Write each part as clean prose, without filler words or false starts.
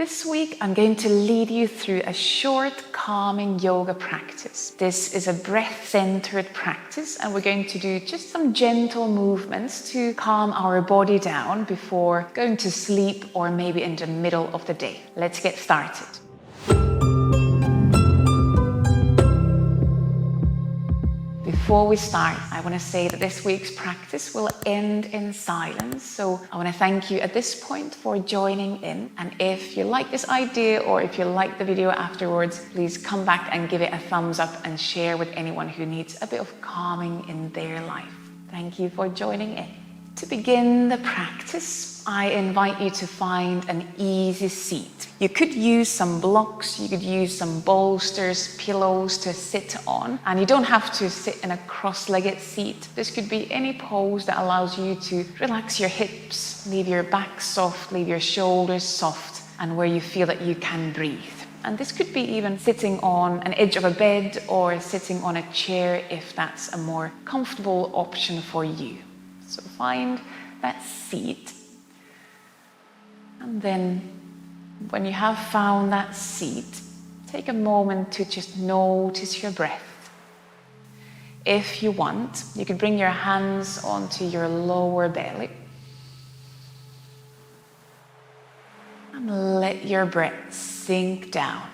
This week, I'm going to lead you through a short, calming yoga practice. This is a breath-centered practice, and we're going to do just some gentle movements to calm our body down before going to sleep or maybe in the middle of the day. Let's get started. Before we start, I want to say that this week's practice will end in silence. So I want to thank you at this point for joining in. And if you like this idea or if you like the video afterwards, please come back and give it a thumbs up and share with anyone who needs a bit of calming in their life. Thank you for joining in. To begin the practice, I invite you to find an easy seat. You could use some blocks, you could use some bolsters, pillows to sit on, and you don't have to sit in a cross-legged seat. This could be any pose that allows you to relax your hips, leave your back soft, leave your shoulders soft, and where you feel that you can breathe. And this could be even sitting on an edge of a bed or sitting on a chair if that's a more comfortable option for you. So find that seat, and then when you have found that seat, take a moment to just notice your breath. If you want, you can bring your hands onto your lower belly and let your breath sink down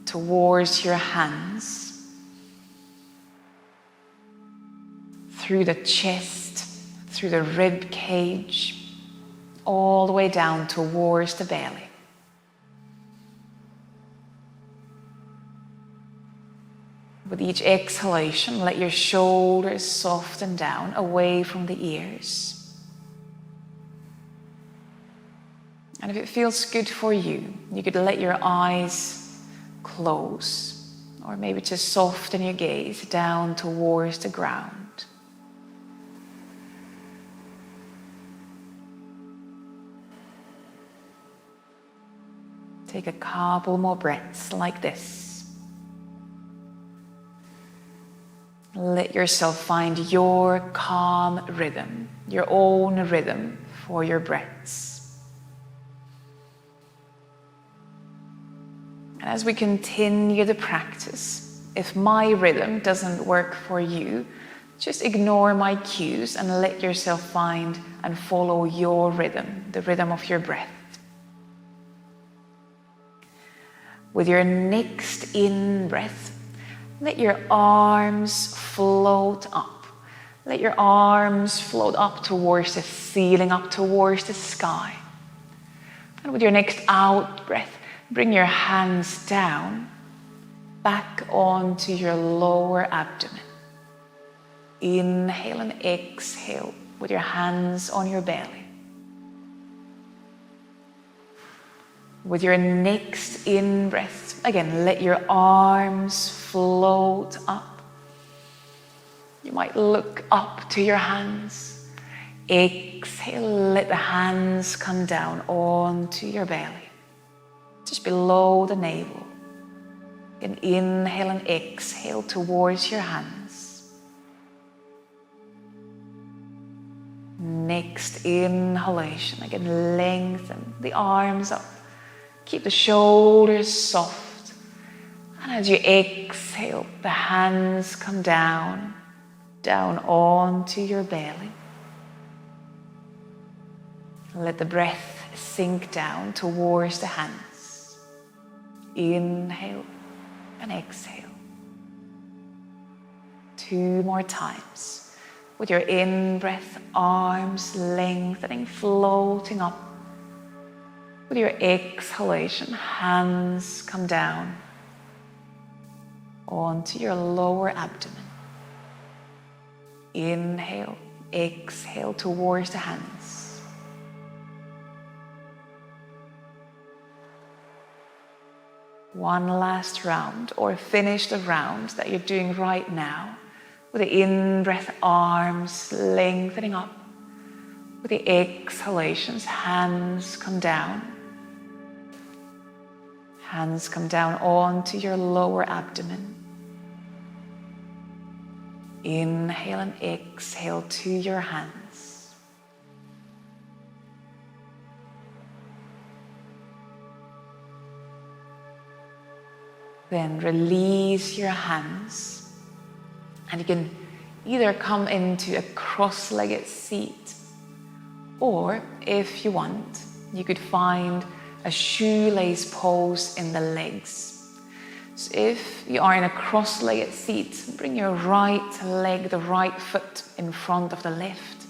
towards your hands, through the chest, through the rib cage, all the way down towards the belly. With each exhalation, let your shoulders soften down away from the ears. And if it feels good for you, you could let your eyes close, or maybe just soften your gaze down towards the ground. Take a couple more breaths like this. Let yourself find your calm rhythm, your own rhythm for your breaths. And as we continue the practice, if my rhythm doesn't work for you, just ignore my cues and let yourself find and follow your rhythm, the rhythm of your breath. With your next in-breath, let your arms float up. Let your arms float up towards the ceiling, up towards the sky. And with your next out-breath, bring your hands down, back onto your lower abdomen. Inhale and exhale with your hands on your belly. With your next in-breath, again, let your arms float up. You might look up to your hands. Exhale, let the hands come down onto your belly, just below the navel. And inhale and exhale towards your hands. Next inhalation, again, lengthen the arms up. Keep the shoulders soft. And as you exhale, the hands come down onto your belly. Let the breath sink down towards the hands. Inhale and exhale. 2 more times. With your in-breath, arms lengthening, floating up. With your exhalation, hands come down onto your lower abdomen. Inhale, exhale towards the hands. One last round, or finish the round that you're doing right now. With the in-breath, arms lengthening up. With the exhalations, hands come down. Hands come down onto your lower abdomen. Inhale and exhale to your hands. Then release your hands, and you can either come into a cross-legged seat, or if you want, you could find a shoelace pose in the legs. So if you are in a cross-legged seat, bring your right leg, the right foot in front of the left.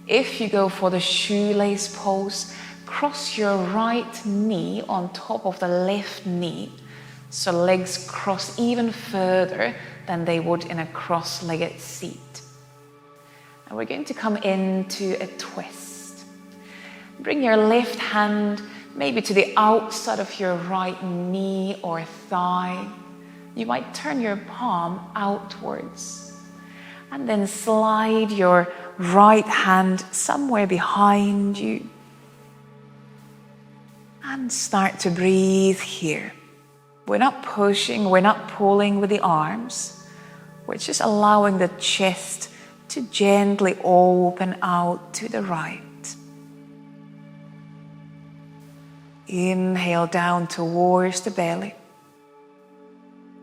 If you go for the shoelace pose, cross your right knee on top of the left knee, so legs cross even further than they would in a cross-legged seat. And we're going to come into a twist. Bring your left hand maybe to the outside of your right knee or thigh. You might turn your palm outwards. And then slide your right hand somewhere behind you. And start to breathe here. We're not pushing, we're not pulling with the arms. We're just allowing the chest to gently open out to the right. Inhale down towards the belly.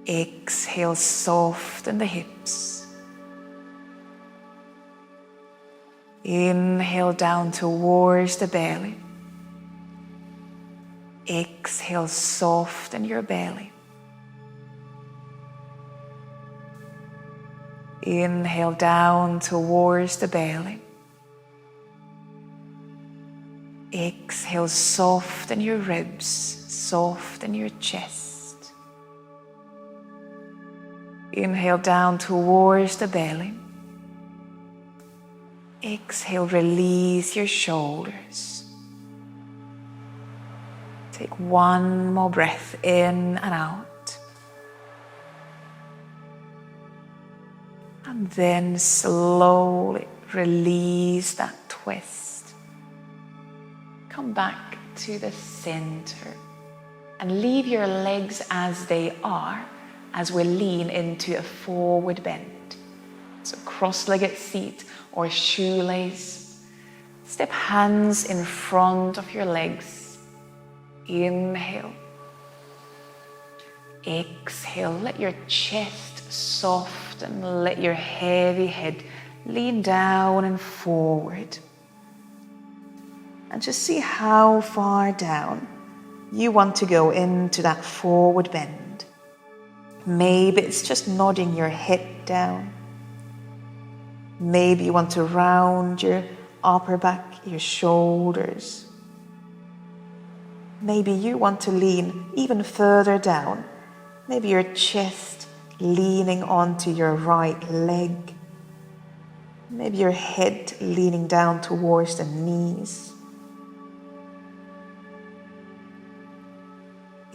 Exhale, soften the hips. Inhale down towards the belly. Exhale, soften your belly. Inhale down towards the belly. Exhale, soften your ribs, soften your chest. Inhale down towards the belly. Exhale, release your shoulders. Take one more breath in and out. And then slowly release that twist. Come back to the center and leave your legs as they are as we lean into a forward bend. So cross-legged seat or shoelace. Step hands in front of your legs. Inhale. Exhale, let your chest soften, let your heavy head lean down and forward. And just see how far down you want to go into that forward bend. Maybe it's just nodding your head down. Maybe you want to round your upper back, your shoulders. Maybe you want to lean even further down. Maybe your chest leaning onto your right leg. Maybe your head leaning down towards the knees.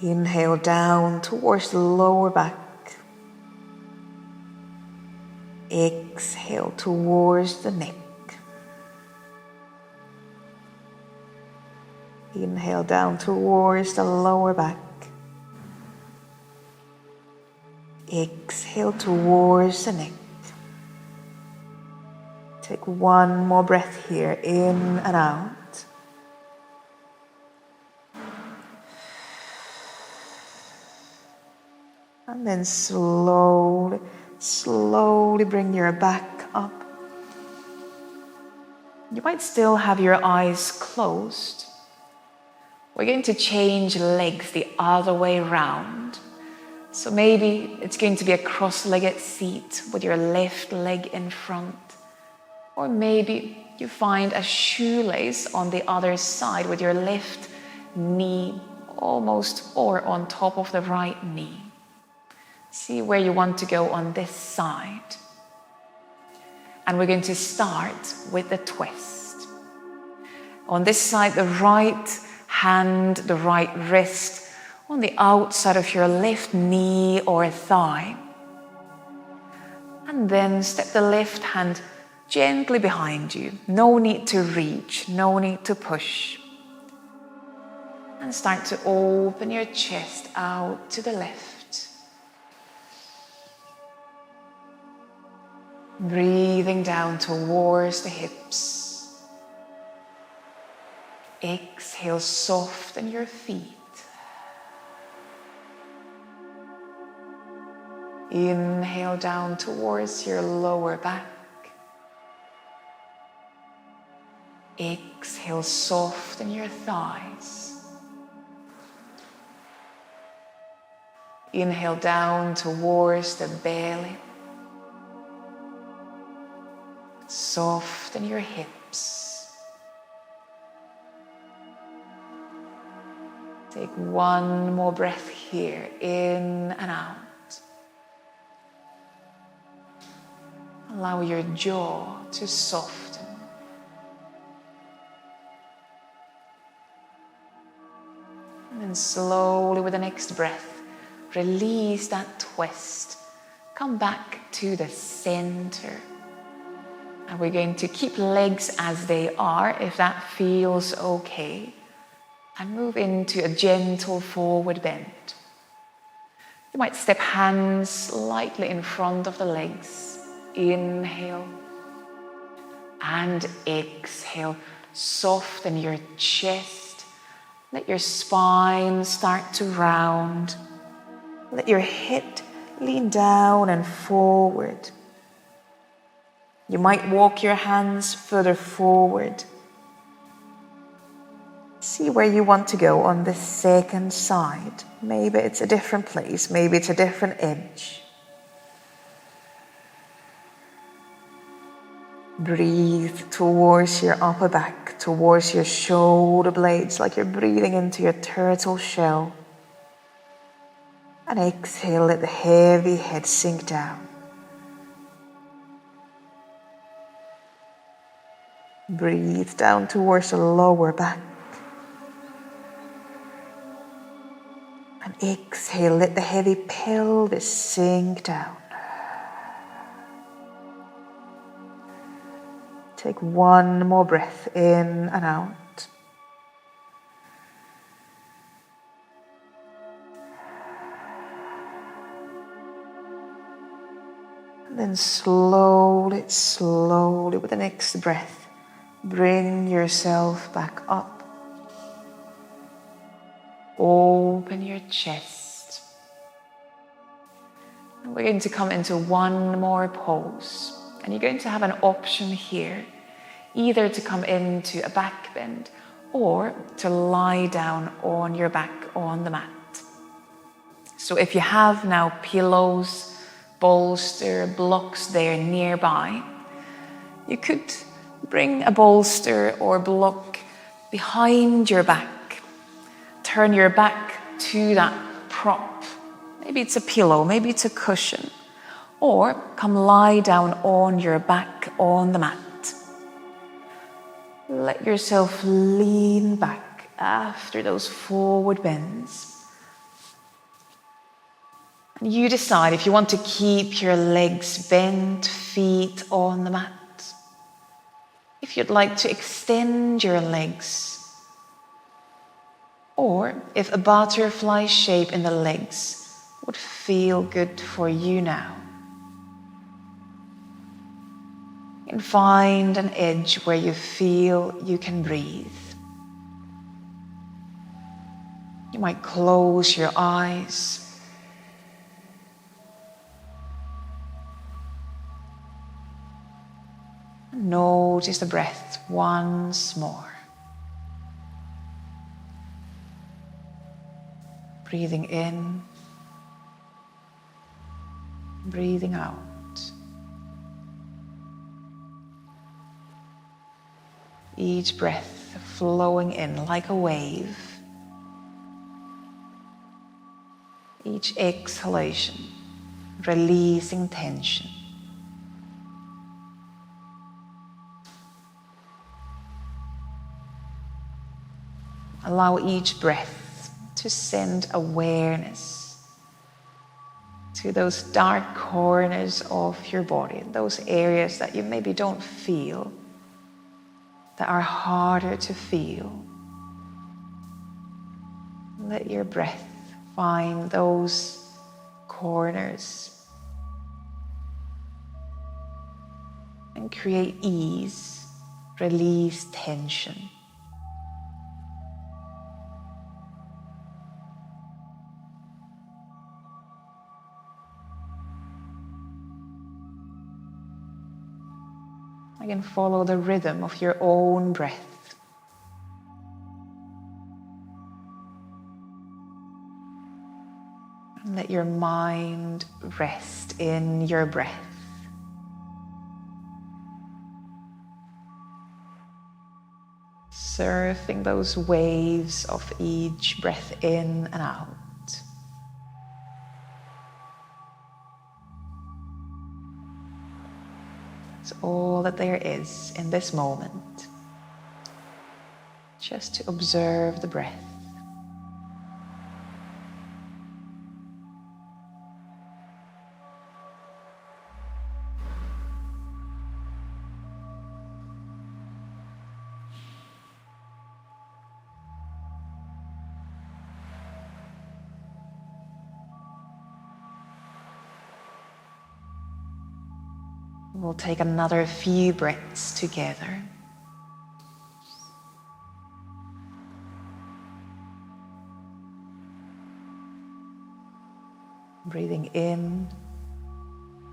Inhale down towards the lower back. Exhale towards the neck. Inhale down towards the lower back. Exhale towards the neck. Take one more breath here, in and out. And then slowly bring your back up. You might still have your eyes closed. We're going to change legs the other way around. So maybe it's going to be a cross-legged seat with your left leg in front. Or maybe you find a shoelace on the other side with your left knee almost or on top of the right knee. See where you want to go on this side. And we're going to start with the twist. On this side, the right hand, the right wrist on the outside of your left knee or thigh. And then step the left hand gently behind you. No need to reach, no need to push. And start to open your chest out to the left. Breathing down towards the hips. Exhale, soften your feet. Inhale down towards your lower back. Exhale, soften your thighs. Inhale down towards the belly. Soften your hips. Take one more breath here, in and out. Allow your jaw to soften. And then slowly with the next breath, release that twist. Come back to the center. And we're going to keep legs as they are, if that feels okay. And move into a gentle forward bend. You might step hands slightly in front of the legs. Inhale and exhale. Soften your chest. Let your spine start to round. Let your head lean down and forward. You might walk your hands further forward. See where you want to go on the second side. Maybe it's a different place. Maybe it's a different edge. Breathe towards your upper back, towards your shoulder blades, like you're breathing into your turtle shell. And exhale, let the heavy head sink down. Breathe down towards the lower back. And exhale, let the heavy pelvis sink down. Take one more breath in and out. And then slowly with the next breath, bring yourself back up. Open your chest. And we're going to come into one more pose. And you're going to have an option here, either to come into a back bend or to lie down on your back on the mat. So if you have now pillows, bolster, blocks there nearby, you could bring a bolster or block behind your back. Turn your back to that prop. Maybe it's a pillow, maybe it's a cushion. Or come lie down on your back on the mat. Let yourself lean back after those forward bends. And you decide if you want to keep your legs bent, feet on the mat. If you'd like to extend your legs. Or if a butterfly shape in the legs would feel good for you now. And find an edge where you feel you can breathe. You might close your eyes. Notice the breath once more. Breathing in, breathing out. Each breath flowing in like a wave. Each exhalation releasing tension. Allow each breath to send awareness to those dark corners of your body, those areas that you maybe don't feel, that are harder to feel. Let your breath find those corners and create ease, release tension. Again, follow the rhythm of your own breath. And let your mind rest in your breath. Surfing those waves of each breath in and out. It's all that there is in this moment. Just to observe the breath. We'll take another few breaths together. Breathing in,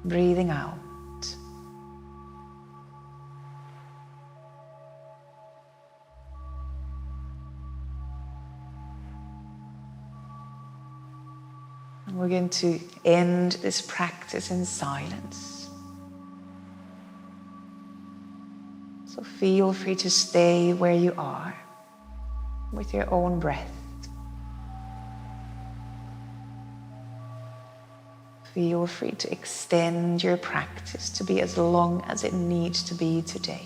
breathing out. And we're going to end this practice in silence. So feel free to stay where you are with your own breath. Feel free to extend your practice to be as long as it needs to be today.